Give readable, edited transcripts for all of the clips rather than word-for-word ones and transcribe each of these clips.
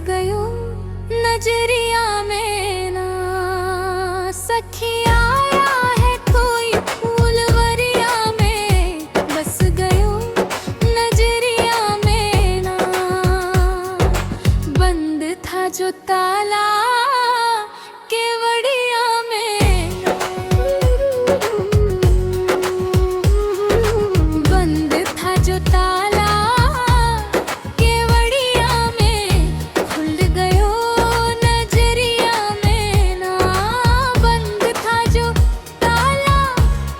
गयो नजरिया में ना। सखिया आया है कोई फूलवरिया में, बस गयो नजरिया में ना। बंद था जो ताला केवड़िया में ना, बंद था जो ताला केवड़िया में, खुल गयो नजरिया में ना। बंद था जो ताला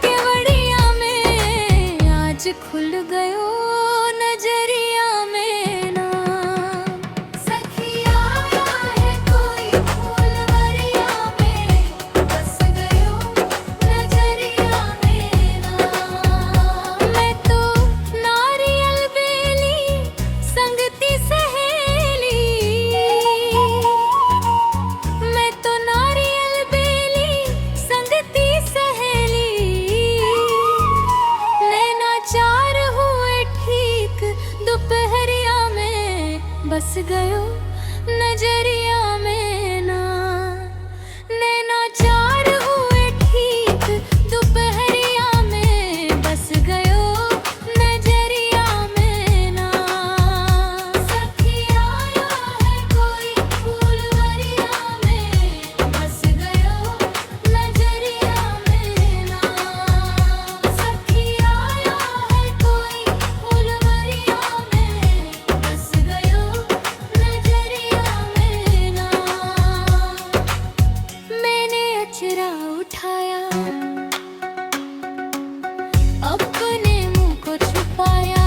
केवड़िया में, आज खुल गयो नजरिया में ना। सखिया आया है कोई फूलवरिया में, बस गयो नजरिया में ना। मैं तो नारियल बेली संगती सहेली, मैं तो नारियल बेली संगती सहेली। नैना चार हुए ठीक दोपहरिया में, बस गयो नजरिया में ना। नैना चार हुए ठीक दोपहरिया में, बस गयो नजरिया में ना। सखिया आया है कोई फूलवरिया में, बस गयो नजरिया में ना। सखिया आया है कोई फूलवरिया में, बस गयो नजरिया में ना। मैंने अचरा उठाया, अपने मुंह को छुपाया।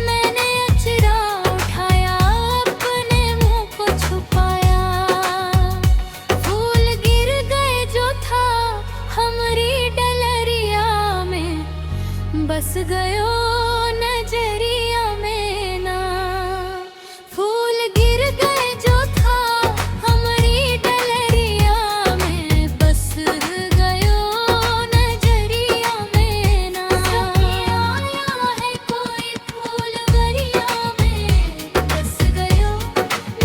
मैंने अचरा उठाया, अपने मुंह को छुपाया। फूल गिर गए जो था हमारी डलरिया में, बस गयो नजरिया में ना। फूल गिर गए जो था हमारी डलरिया में, बस गयो नजरिया में ना। सखिया आया है कोई फूलवरिया में, बस गयो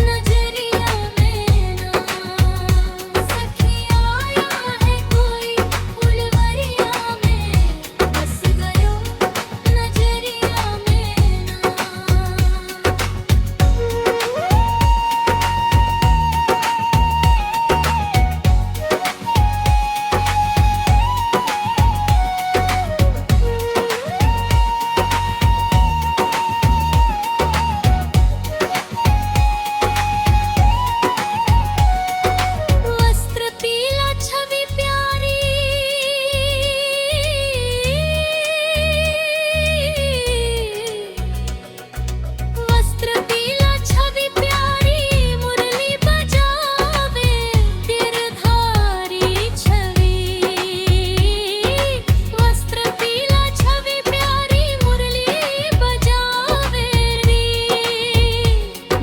नजरिया में ना। सखिया आया है कोई फूलवरिया में, बस गयो नजरिया में ना। वस्त्र पीला छवि प्यारी, वस्त्र पीला छवि प्यारी, मुरली बजावे गिरधारी छवि। वस्त्र पीला छवि प्यारी, मुरली बजावे री।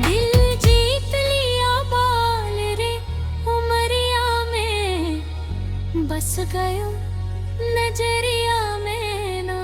दिल जीत लिया बाल रे उमरिया में, बस गयो नजरिया में ना।